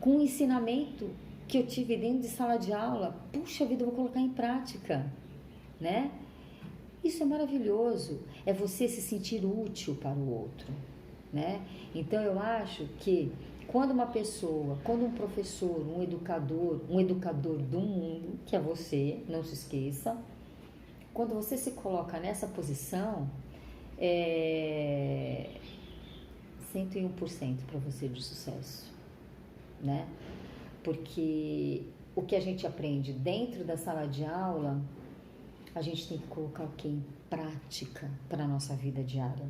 um ensinamento que eu tive dentro de sala de aula. Puxa vida, eu vou colocar em prática, né? Isso é maravilhoso, é você se sentir útil para o outro, né? Então eu acho que quando uma pessoa, quando um professor, um educador do mundo, que é você, não se esqueça, quando você se coloca nessa posição, 101% para você de sucesso, né? Porque o que a gente aprende dentro da sala de aula, a gente tem que colocar o que em prática para a nossa vida diária.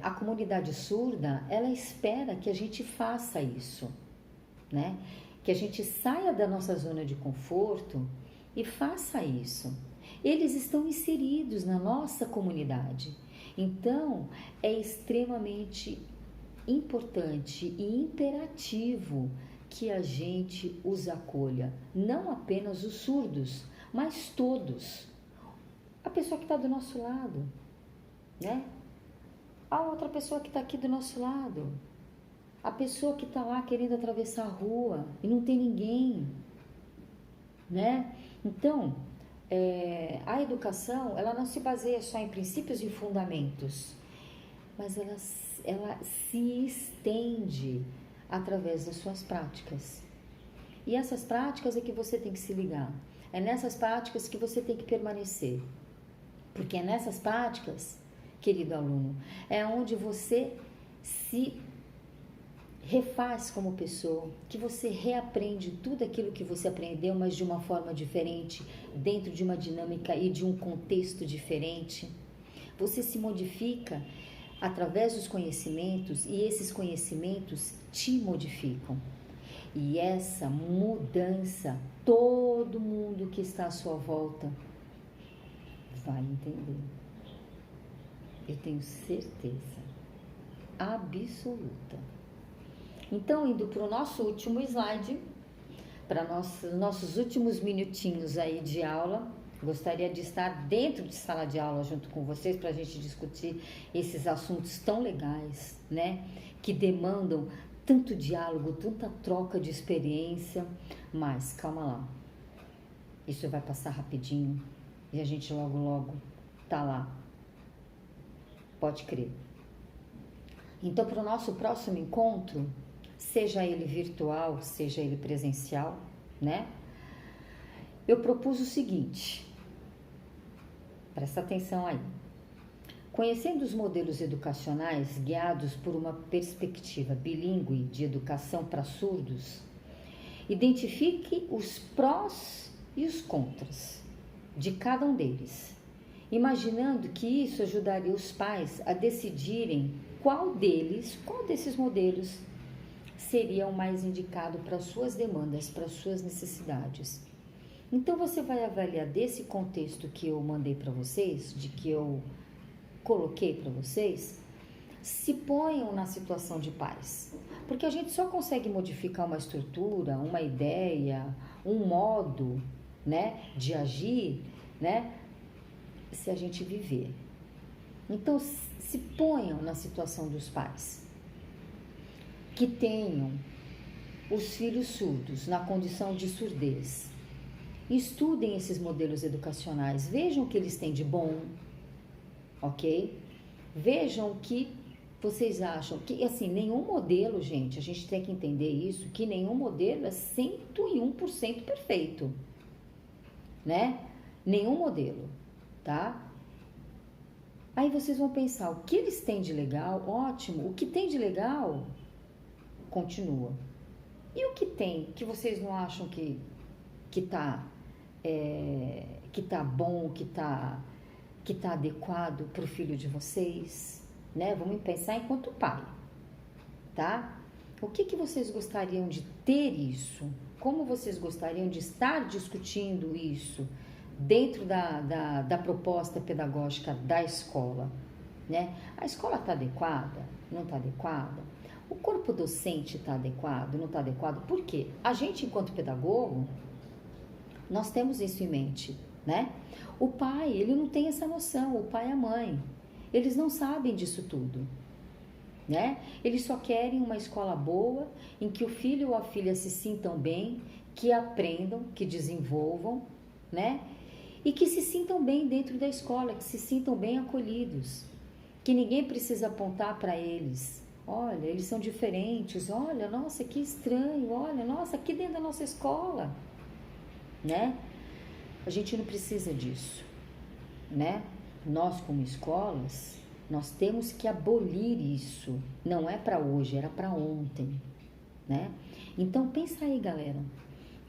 A comunidade surda, ela espera que a gente faça isso, né? Que a gente saia da nossa zona de conforto e faça isso. Eles estão inseridos na nossa comunidade. Então, é extremamente importante e imperativo que a gente os acolha. Não apenas os surdos, mas todos. A pessoa que está do nosso lado, né? A outra pessoa que está aqui do nosso lado, a pessoa que está lá querendo atravessar a rua e não tem ninguém, né? Então, a educação, ela não se baseia só em princípios e fundamentos, mas ela se estende através das suas práticas. E essas práticas é que você tem que se ligar. É nessas práticas que você tem que permanecer. Porque é nessas práticas querido aluno, é onde você se refaz como pessoa, que você reaprende tudo aquilo que você aprendeu, mas de uma forma diferente, dentro de uma dinâmica e de um contexto diferente. Você se modifica através dos conhecimentos e esses conhecimentos te modificam. E essa mudança, todo mundo que está à sua volta vai entender. Eu tenho certeza absoluta. Então, indo para o nosso último slide, para nossos últimos minutinhos aí de aula, gostaria de estar dentro de sala de aula junto com vocês para a gente discutir esses assuntos tão legais, né? Que demandam tanto diálogo, tanta troca de experiência, mas calma lá, isso vai passar rapidinho e a gente logo tá lá, pode crer. Então, para o nosso próximo encontro, seja ele virtual, seja ele presencial, né? Eu propus o seguinte, presta atenção aí. Conhecendo os modelos educacionais guiados por uma perspectiva bilíngue de educação para surdos, identifique os prós e os contras de cada um deles, imaginando que isso ajudaria os pais a decidirem qual desses modelos seria o mais indicado para suas demandas, para suas necessidades. Então você vai avaliar desse contexto que eu mandei para vocês, de que eu coloquei para vocês, se ponham na situação de pais. Porque a gente só consegue modificar uma estrutura, uma ideia, um modo, né, de agir, né, se a gente viver. Então, se ponham na situação dos pais que tenham os filhos surdos na condição de surdez. Estudem esses modelos educacionais, vejam o que eles têm de bom, ok? Vejam o que vocês acham, que assim, nenhum modelo, gente, a gente tem que entender isso, que nenhum modelo é 101% perfeito, né? Nenhum modelo, tá? Aí vocês vão pensar, o que eles têm de legal, ótimo, o que tem de legal, continua. E o que tem, que vocês não acham que tá bom, que tá adequado para o filho de vocês, né? Vamos pensar enquanto pai, tá? O que vocês gostariam de ter isso? Como vocês gostariam de estar discutindo isso dentro da proposta pedagógica da escola, né? A escola está adequada? Não está adequada? O corpo docente está adequado? Não está adequado? Por quê? A gente, enquanto pedagogo, nós temos isso em mente, né? O pai, ele não tem essa noção, o pai e a mãe, eles não sabem disso tudo, né? Eles só querem uma escola boa, em que o filho ou a filha se sintam bem, que aprendam, que desenvolvam, né? E que se sintam bem dentro da escola, que se sintam bem acolhidos, que ninguém precisa apontar para eles. Olha, eles são diferentes, olha, nossa, que estranho, olha, nossa, aqui dentro da nossa escola, né? A gente não precisa disso, né? Nós, como escolas, nós temos que abolir isso. Não é para hoje, era para ontem, né? Então, pensa aí, galera.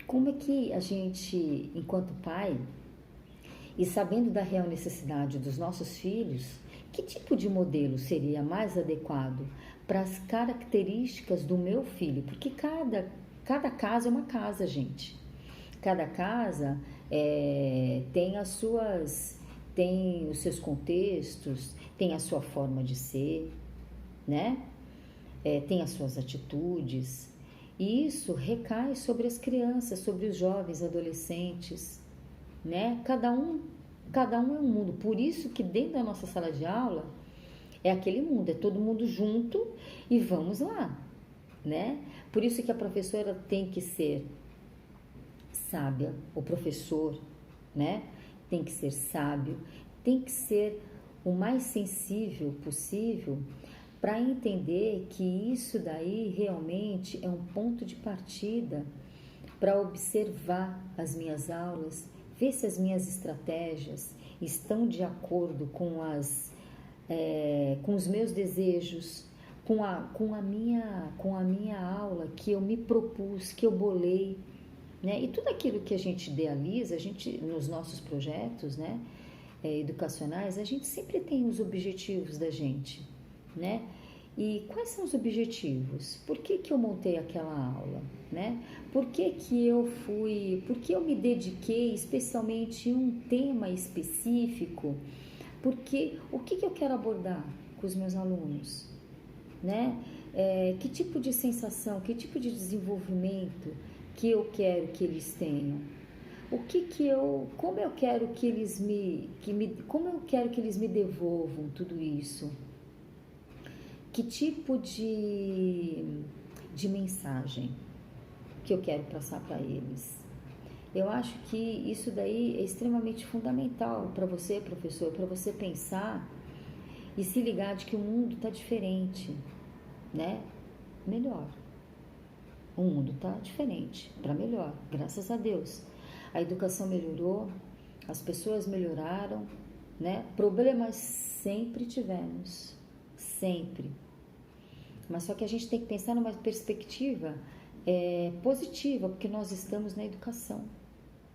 Como é que a gente, enquanto pai, e sabendo da real necessidade dos nossos filhos, que tipo de modelo seria mais adequado para as características do meu filho? Porque cada casa é uma casa, gente. Cada casa tem os seus contextos, tem a sua forma de ser, né? Tem as suas atitudes. E isso recai sobre as crianças, sobre os jovens, adolescentes, né? Cada um é um mundo. Por isso que dentro da nossa sala de aula é aquele mundo, é todo mundo junto e vamos lá, né? Por isso que a professora tem que ser sábia, o professor, né? Tem que ser sábio, tem que ser o mais sensível possível para entender que isso daí realmente é um ponto de partida para observar as minhas aulas, ver se as minhas estratégias estão de acordo com as com os meus desejos, com a minha aula que eu me propus, que eu bolei, né? E tudo aquilo que a gente idealiza, nos nossos projetos, né, educacionais, a gente sempre tem os objetivos da gente, né? E quais são os objetivos? Por que que eu montei aquela aula, né? Por que eu me dediquei especialmente em um tema específico? Porque o que eu quero abordar com os meus alunos, né? Que tipo de sensação, que tipo de desenvolvimento que eu quero que eles tenham? Como eu quero que eles como eu quero que eles me devolvam tudo isso? Que tipo de mensagem que eu quero passar para eles? Eu acho que isso daí é extremamente fundamental para você, professor, para você pensar e se ligar de que o mundo está diferente, né? Melhor. O mundo está diferente, para melhor, graças a Deus. A educação melhorou, as pessoas melhoraram, né? Problemas sempre tivemos, sempre. Mas só que a gente tem que pensar numa perspectiva positiva, porque nós estamos na educação,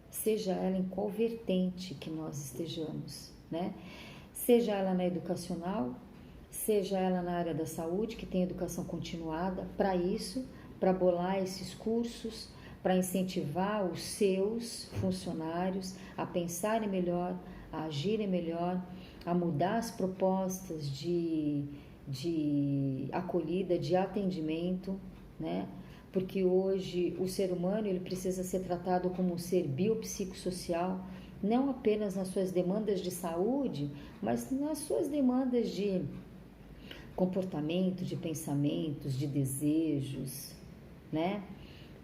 seja ela em qual vertente que nós estejamos, né? Seja ela na educacional, seja ela na área da saúde, que tem educação continuada, para isso, para bolar esses cursos, para incentivar os seus funcionários a pensarem melhor, a agirem melhor, a mudar as propostas de acolhida, de atendimento, né? Porque hoje o ser humano ele precisa ser tratado como um ser biopsicossocial, não apenas nas suas demandas de saúde, mas nas suas demandas de comportamento, de pensamentos, de desejos, né?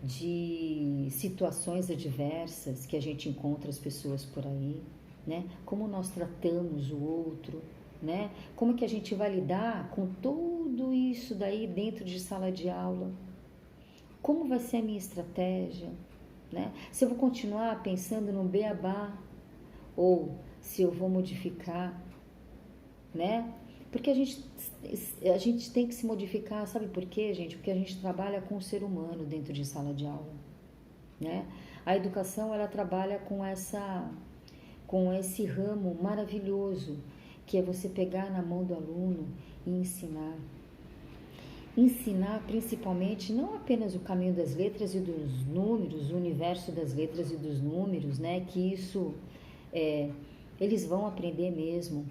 De situações adversas que a gente encontra as pessoas por aí, né? Como nós tratamos o outro, né? Como que a gente vai lidar com tudo isso daí dentro de sala de aula? Como vai ser a minha estratégia, né? Se eu vou continuar pensando no beabá ou se eu vou modificar, né? Porque a gente tem que se modificar, sabe por quê, gente? Porque a gente trabalha com o ser humano dentro de sala de aula, né? A educação, ela trabalha com esse ramo maravilhoso, que é você pegar na mão do aluno e ensinar. Ensinar principalmente não apenas o caminho das letras e dos números, o universo das letras e dos números, né? Que isso eles vão aprender mesmo,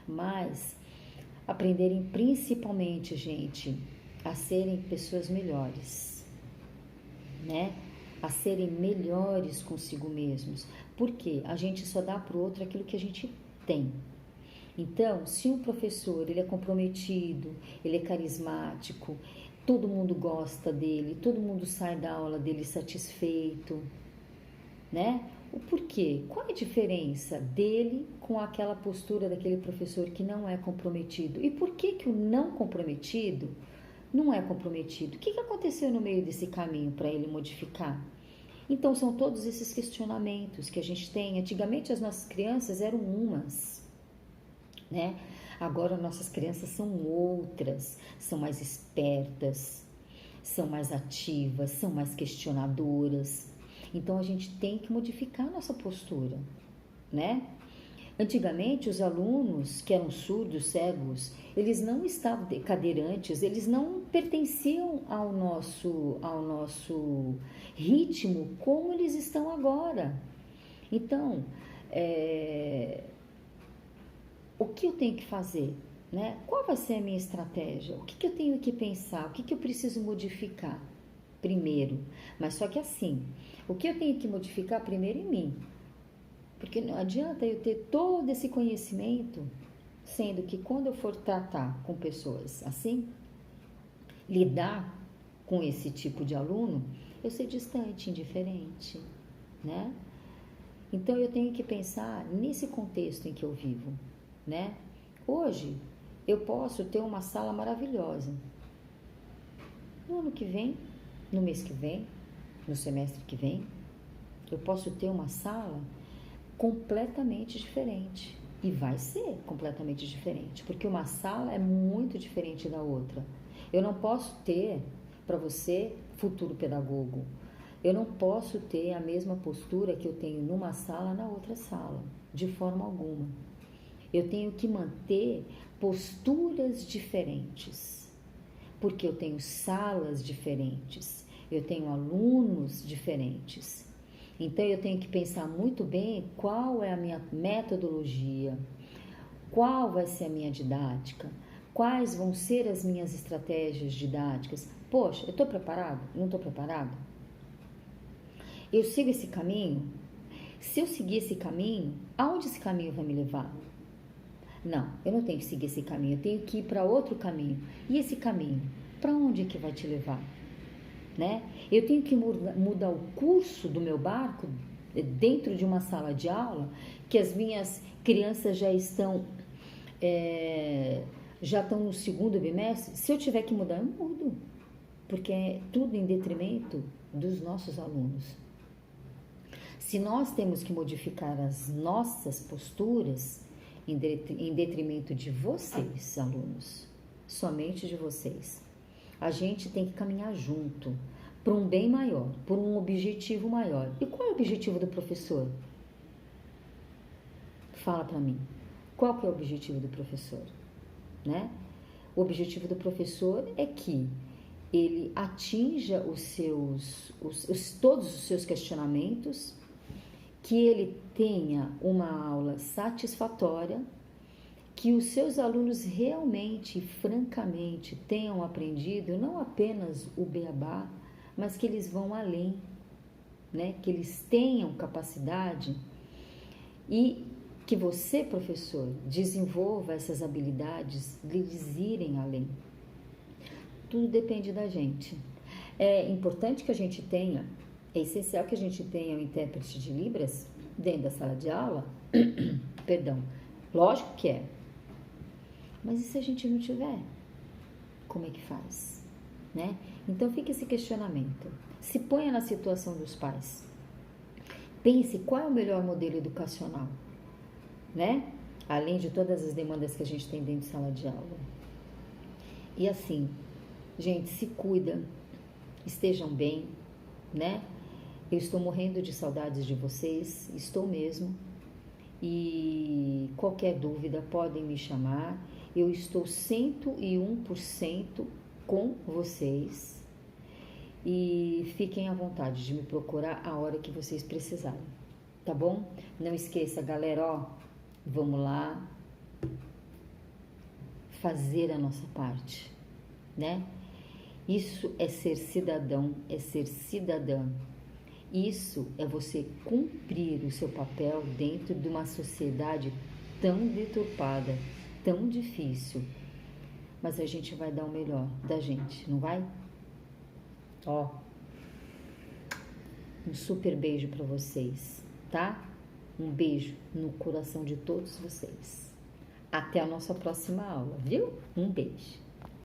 mas aprenderem principalmente, gente, a serem pessoas melhores, né? A serem melhores consigo mesmos. Por quê? A gente só dá para o outro aquilo que a gente tem. Então, se um professor ele é comprometido, ele é carismático, todo mundo gosta dele, todo mundo sai da aula dele satisfeito, né? O porquê? Qual é a diferença dele com aquela postura daquele professor que não é comprometido? E por que que o não comprometido não é comprometido? O que que aconteceu no meio desse caminho para ele modificar? Então, são todos esses questionamentos que a gente tem. Antigamente, as nossas crianças eram umas, né? Agora nossas crianças são outras, são mais espertas, são mais ativas, são mais questionadoras. Então a gente tem que modificar a nossa postura, né? Antigamente os alunos que eram surdos, cegos, eles não estavam cadeirantes, eles não pertenciam ao nosso ritmo como eles estão agora. Então, o que eu tenho que fazer, né? Qual vai ser a minha estratégia? O que eu tenho que pensar? O que eu preciso modificar primeiro? Mas só que assim, o que eu tenho que modificar primeiro em mim? Porque não adianta eu ter todo esse conhecimento, sendo que quando eu for tratar com pessoas assim, lidar com esse tipo de aluno, eu ser distante, indiferente, né? Então eu tenho que pensar nesse contexto em que eu vivo, né? Hoje eu posso ter uma sala maravilhosa. No ano que vem, no mês que vem, no semestre que vem, eu posso ter uma sala completamente diferente. E vai ser completamente diferente, porque uma sala é muito diferente da outra. Eu não posso ter, para você, futuro pedagogo, eu não posso ter a mesma postura que eu tenho numa sala na outra sala, de forma alguma. Eu tenho que manter posturas diferentes, porque eu tenho salas diferentes, eu tenho alunos diferentes. Então eu tenho que pensar muito bem qual é a minha metodologia, qual vai ser a minha didática, quais vão ser as minhas estratégias didáticas. Poxa, eu estou preparado? Não estou preparado? Eu sigo esse caminho? Se eu seguir esse caminho, aonde esse caminho vai me levar? Não, eu não tenho que seguir esse caminho, eu tenho que ir para outro caminho. E esse caminho, para onde é que vai te levar? Né? Eu tenho que mudar o curso do meu barco dentro de uma sala de aula que as minhas crianças já estão no segundo bimestre. Se eu tiver que mudar, eu mudo, porque é tudo em detrimento dos nossos alunos. Se nós temos que modificar as nossas posturas em detrimento de vocês, alunos, somente de vocês, a gente tem que caminhar junto para um bem maior, por um objetivo maior. E qual é o objetivo do professor? Fala para mim. Qual que é o objetivo do professor? Né? O objetivo do professor é que ele atinja todos os seus questionamentos, que ele tenha uma aula satisfatória, que os seus alunos realmente, francamente, tenham aprendido não apenas o beabá, mas que eles vão além, né? Que eles tenham capacidade e que você, professor, desenvolva essas habilidades de eles irem além. Tudo depende da gente. É importante que a gente tenha, é essencial que a gente tenha um intérprete de Libras dentro da sala de aula, perdão, lógico que é. Mas e se a gente não tiver? Como é que faz? Né? Então fica esse questionamento. Se ponha na situação dos pais. Pense qual é o melhor modelo educacional, né? Além de todas as demandas que a gente tem dentro de sala de aula. E assim, gente, se cuida, estejam bem, né? Eu estou morrendo de saudades de vocês, estou mesmo. E qualquer dúvida podem me chamar. Eu estou 101% com vocês e fiquem à vontade de me procurar a hora que vocês precisarem, tá bom? Não esqueça, galera, ó, vamos lá fazer a nossa parte, né? Isso é ser cidadão, é ser cidadã. Isso é você cumprir o seu papel dentro de uma sociedade tão deturpada, tão difícil. Mas a gente vai dar o melhor da gente, não vai? Ó, um super beijo para vocês, tá? Um beijo no coração de todos vocês. Até a nossa próxima aula, viu? Um beijo.